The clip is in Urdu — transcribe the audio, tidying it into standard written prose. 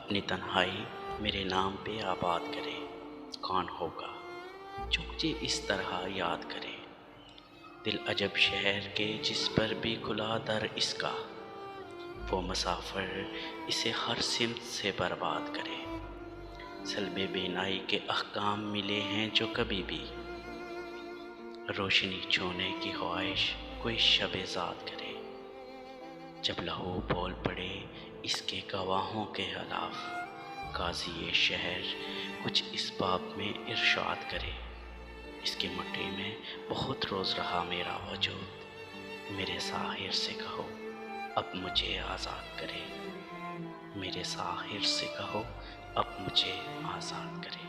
اپنی تنہائی میرے نام پہ آباد کرے، کون ہوگا جو مجھے اس طرح یاد کرے؟ دل عجب شہر کے جس پر بھی کھلا در اس کا، وہ مسافر اسے ہر سمت سے برباد کرے۔ سلب بینائی کے احکام ملے ہیں جو کبھی بھی روشنی چھونے کی خواہش کوئی شب زاد کرے۔ جب لہو بول پڑے اس کے گواہوں کے خلاف، قاضی شہر کچھ اس باب میں ارشاد کرے۔ اس کی مٹی میں بہت روز رہا میرا وجود، میرے ساحر سے کہو اب مجھے آزاد کرے۔ میرے ساحر سے کہو اب مجھے آزاد کرے۔